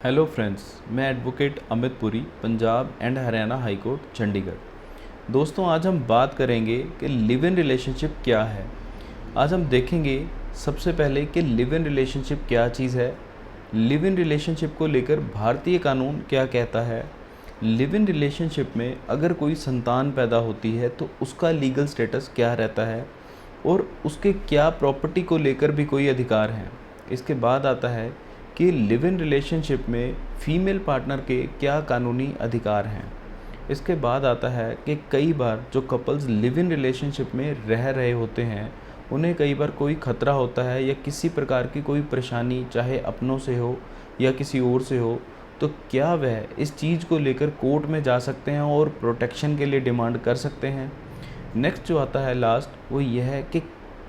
Hello friends, मैं advocate Amit Puri, Punjab and Haryana high court Chandigarh. दोस्तों, आज हम बात करेंगे कि लिव इन रिलेशनशिप क्या है। आज हम देखेंगे सबसे पहले कि लिव इन रिलेशनशिप क्या चीज़ है, लिव इन रिलेशनशिप को लेकर भारतीय कानून क्या कहता है, लिव इन रिलेशनशिप में अगर कोई संतान पैदा होती है तो उसका लीगल स्टेटस क्या रहता है और उसके क्या प्रॉपर्टी को लेकर भी कोई अधिकार हैं। इसके बाद आता है कि लिव इन रिलेशनशिप में फ़ीमेल पार्टनर के क्या कानूनी अधिकार हैं। इसके बाद आता है कि कई बार जो कपल्स लिव इन रिलेशनशिप में रह रहे होते हैं उन्हें कई बार कोई ख़तरा होता है या किसी प्रकार की कोई परेशानी, चाहे अपनों से हो या किसी और से हो, तो क्या वह इस चीज़ को लेकर कोर्ट में जा सकते हैं और प्रोटेक्शन के लिए डिमांड कर सकते हैं। नेक्स्ट जो आता है लास्ट, वो यह है कि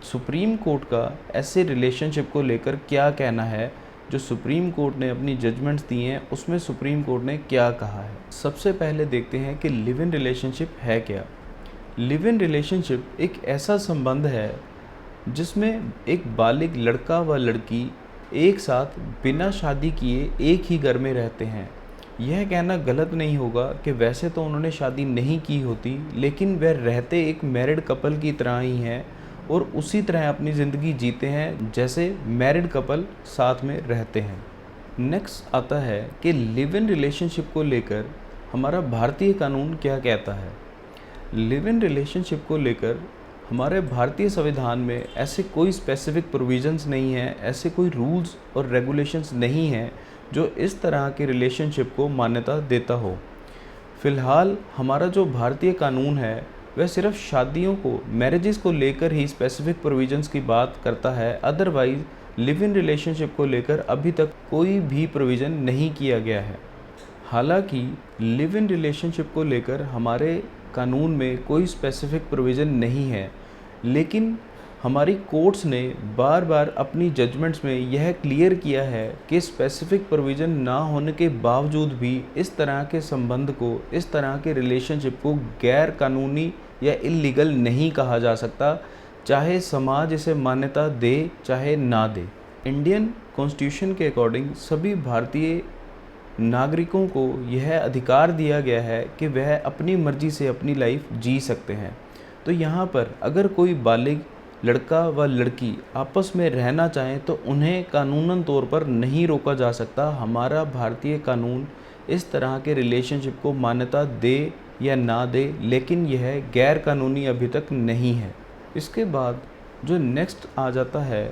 सुप्रीम कोर्ट का ऐसे रिलेशनशिप को लेकर क्या कहना है। जो सुप्रीम कोर्ट ने अपनी जजमेंट्स दी हैं उसमें सुप्रीम कोर्ट ने क्या कहा है। सबसे पहले देखते हैं कि लिव इन रिलेशनशिप है क्या। लिव इन रिलेशनशिप एक ऐसा संबंध है जिसमें एक बालिग लड़का व लड़की एक साथ बिना शादी किए एक ही घर में रहते हैं। यह कहना गलत नहीं होगा कि वैसे तो उन्होंने शादी नहीं की होती, लेकिन वह रहते एक मैरिड कपल की तरह ही हैं और उसी तरह अपनी ज़िंदगी जीते हैं जैसे मैरिड कपल साथ में रहते हैं। नेक्स्ट आता है कि लिव इन रिलेशनशिप को लेकर हमारा भारतीय कानून क्या कहता है। लिव इन रिलेशनशिप को लेकर हमारे भारतीय संविधान में ऐसे कोई स्पेसिफिक प्रोविजंस नहीं हैं, ऐसे कोई रूल्स और रेगुलेशंस नहीं हैं जो इस तरह के रिलेशनशिप को मान्यता देता हो। फ़िलहाल हमारा जो भारतीय कानून है वह सिर्फ शादियों को, मैरिजेस को लेकर ही स्पेसिफिक प्रोविजंस की बात करता है। अदरवाइज़ लिव इन रिलेशनशिप को लेकर अभी तक कोई भी प्रोविज़न नहीं किया गया है। हालांकि लिव इन रिलेशनशिप को लेकर हमारे कानून में कोई स्पेसिफिक प्रोविज़न नहीं है, लेकिन हमारी कोर्ट्स ने बार बार अपनी जजमेंट्स में यह क्लियर किया है कि स्पेसिफिक प्रोविज़न ना होने के बावजूद भी इस तरह के संबंध को, इस तरह के रिलेशनशिप को गैर कानूनी या इल्लीगल नहीं कहा जा सकता, चाहे समाज इसे मान्यता दे चाहे ना दे। इंडियन कॉन्स्टिट्यूशन के अकॉर्डिंग सभी भारतीय नागरिकों को यह अधिकार दिया गया है कि वह अपनी मर्जी से अपनी लाइफ जी सकते हैं। तो यहाँ पर अगर कोई बालिग लड़का व लड़की आपस में रहना चाहें तो उन्हें कानूनन तौर पर नहीं रोका जा सकता। हमारा भारतीय कानून इस तरह के रिलेशनशिप को मान्यता दे या ना दे, लेकिन यह गैर कानूनी अभी तक नहीं है। इसके बाद जो नेक्स्ट आ जाता है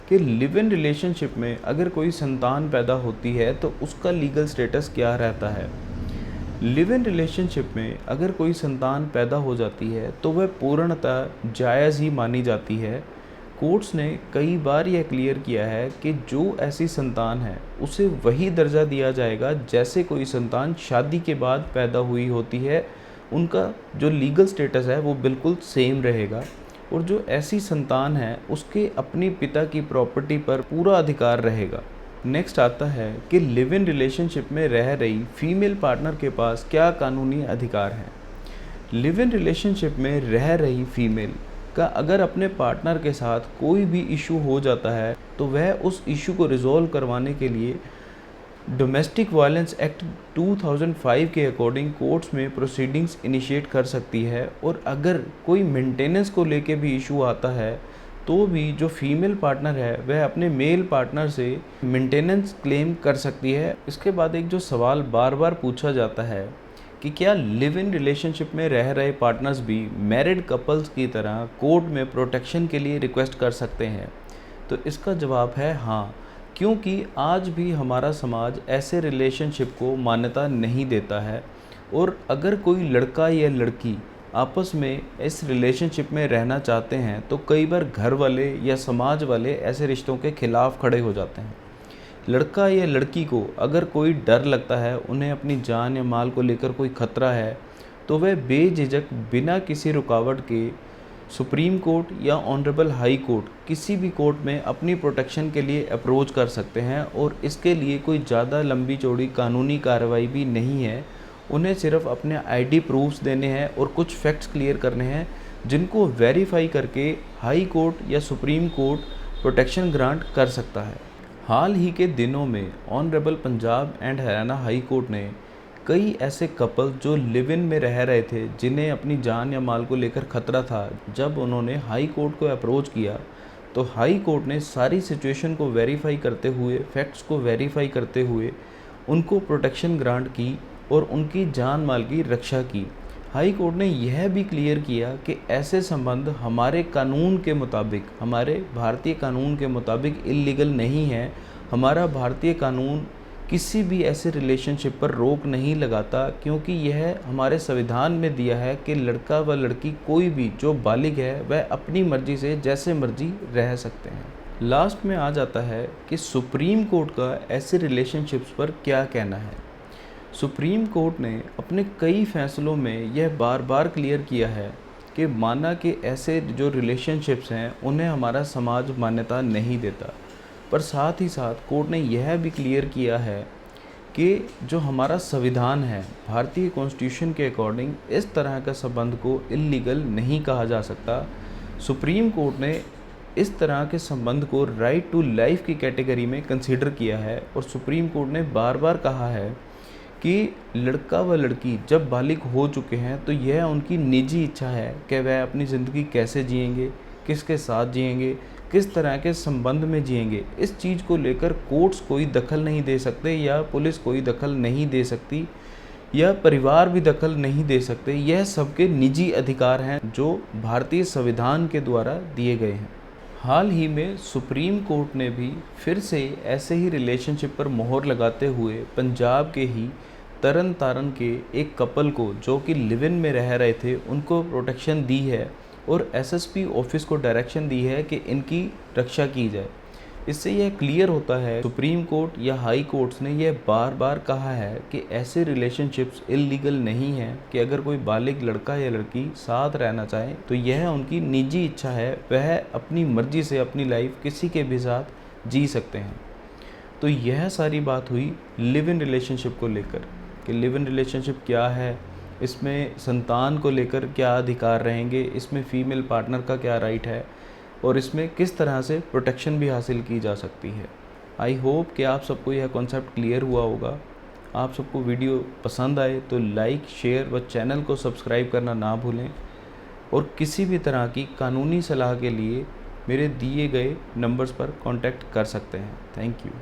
कि लिव इन रिलेशनशिप में अगर कोई संतान पैदा होती है तो उसका लीगल स्टेटस क्या रहता है। लिव इन रिलेशनशिप में अगर कोई संतान पैदा हो जाती है तो वह पूर्णतः जायज़ ही मानी जाती है। कोर्ट्स ने कई बार यह क्लियर किया है कि जो ऐसी संतान है उसे वही दर्जा दिया जाएगा जैसे कोई संतान शादी के बाद पैदा हुई होती है। उनका जो लीगल स्टेटस है वो बिल्कुल सेम रहेगा और जो ऐसी संतान है उसके अपने पिता की प्रॉपर्टी पर पूरा अधिकार रहेगा। नेक्स्ट आता है कि लिव इन रिलेशनशिप में रह रही फीमेल पार्टनर के पास क्या कानूनी अधिकार हैं। लिव इन रिलेशनशिप में रह रही फीमेल का अगर अपने पार्टनर के साथ कोई भी इशू हो जाता है तो वह उस इशू को रिजॉल्व करवाने के लिए डोमेस्टिक वायलेंस एक्ट 2005 के अकॉर्डिंग कोर्ट्स में प्रोसीडिंग्स इनिशिएट कर सकती है। और अगर कोई मेंटेनेंस को लेके भी इशू आता है तो भी जो फीमेल पार्टनर है वह अपने मेल पार्टनर से मेंटेनेंस क्लेम कर सकती है। इसके बाद एक जो सवाल बार बार पूछा जाता है कि क्या लिव इन रिलेशनशिप में रह रहे पार्टनर्स भी मैरिड कपल्स की तरह कोर्ट में प्रोटेक्शन के लिए रिक्वेस्ट कर सकते हैं, तो इसका जवाब है हाँ, क्योंकि आज भी हमारा समाज ऐसे रिलेशनशिप को मान्यता नहीं देता है। और अगर कोई लड़का या लड़की आपस में इस रिलेशनशिप में रहना चाहते हैं तो कई बार घर वाले या समाज वाले ऐसे रिश्तों के खिलाफ खड़े हो जाते हैं। लड़का या लड़की को अगर कोई डर लगता है, उन्हें अपनी जान या माल को लेकर कोई ख़तरा है, तो वह बेझिझक बिना किसी रुकावट के सुप्रीम कोर्ट या ऑनरेबल हाई कोर्ट किसी भी कोर्ट में अपनी प्रोटेक्शन के लिए अप्रोच कर सकते हैं। और इसके लिए कोई ज़्यादा लंबी चौड़ी कानूनी कार्रवाई भी नहीं है। उन्हें सिर्फ अपने आईडी प्रूफ्स देने हैं और कुछ फैक्ट्स क्लियर करने हैं जिनको वेरीफाई करके हाई कोर्ट या सुप्रीम कोर्ट प्रोटेक्शन ग्रांट कर सकता है। हाल ही के दिनों में honourable Punjab and Haryana high court ने कई ऐसे कपल जो लिव इन में रह रहे थे, जिन्हें अपनी जान या माल को लेकर खतरा था, जब उन्होंने हाई कोर्ट को अप्रोच किया तो हाई कोर्ट ने सारी सिचुएशन को वेरीफाई करते हुए, फैक्ट्स को वेरीफाई करते हुए उनको प्रोटेक्शन ग्रांट की और उनकी जान माल की रक्षा की। हाई कोर्ट ने यह भी क्लियर किया कि ऐसे संबंध हमारे कानून के मुताबिक, हमारे भारतीय कानून के मुताबिक इल्लीगल नहीं है। हमारा भारतीय कानून किसी भी ऐसे रिलेशनशिप पर रोक नहीं लगाता, क्योंकि यह हमारे संविधान में दिया है कि लड़का व लड़की कोई भी जो बालिग है वह अपनी मर्जी से जैसे मर्जी रह सकते हैं। लास्ट में आ जाता है कि सुप्रीम कोर्ट का ऐसे रिलेशनशिप्स पर क्या कहना है। सुप्रीम कोर्ट ने अपने कई फैसलों में यह बार बार क्लियर किया है कि माना कि ऐसे जो रिलेशनशिप्स हैं उन्हें हमारा समाज मान्यता नहीं देता, पर साथ ही साथ कोर्ट ने यह भी क्लियर किया है कि जो हमारा संविधान है, भारतीय कॉन्स्टिट्यूशन के अकॉर्डिंग इस तरह का संबंध को इल्लीगल नहीं कहा जा सकता। सुप्रीम कोर्ट ने इस तरह के संबंध को राइट टू लाइफ की कैटेगरी में कंसीडर किया है और सुप्रीम कोर्ट ने बार बार कहा है कि लड़का व लड़की जब बालिग हो चुके हैं तो यह उनकी निजी इच्छा है कि वह अपनी ज़िंदगी कैसे जिएंगे, किसके साथ जिएंगे, किस तरह के संबंध में जिएंगे। इस चीज़ को लेकर कोर्ट्स कोई दखल नहीं दे सकते या पुलिस कोई दखल नहीं दे सकती या परिवार भी दखल नहीं दे सकते। यह सबके निजी अधिकार हैं जो भारतीय संविधान के द्वारा दिए गए हैं। हाल ही में सुप्रीम कोर्ट ने भी फिर से ऐसे ही रिलेशनशिप पर मोहर लगाते हुए पंजाब के ही तरन तारण के एक कपल को, जो कि लिव इन में रह रहे थे, उनको प्रोटेक्शन दी है और एसएसपी ऑफिस को डायरेक्शन दी है कि इनकी रक्षा की जाए। इससे यह क्लियर होता है, सुप्रीम कोर्ट या हाई कोर्ट्स ने यह बार बार कहा है कि ऐसे रिलेशनशिप्स इल्लीगल नहीं हैं, कि अगर कोई बालिग लड़का या लड़की साथ रहना चाहे तो यह उनकी निजी इच्छा है, वह अपनी मर्जी से अपनी लाइफ किसी के भी साथ जी सकते हैं। तो यह सारी बात हुई लिव इन रिलेशनशिप को लेकर कि लिव इन रिलेशनशिप क्या है, इसमें संतान को लेकर क्या अधिकार रहेंगे, इसमें फीमेल पार्टनर का क्या राइट है और इसमें किस तरह से प्रोटेक्शन भी हासिल की जा सकती है। आई होप कि आप सबको यह कॉन्सेप्ट क्लियर हुआ होगा। आप सबको वीडियो पसंद आए तो लाइक, शेयर व चैनल को सब्सक्राइब करना ना भूलें और किसी भी तरह की कानूनी सलाह के लिए मेरे दिए गए नंबर्स पर कॉन्टैक्ट कर सकते हैं। Thank you.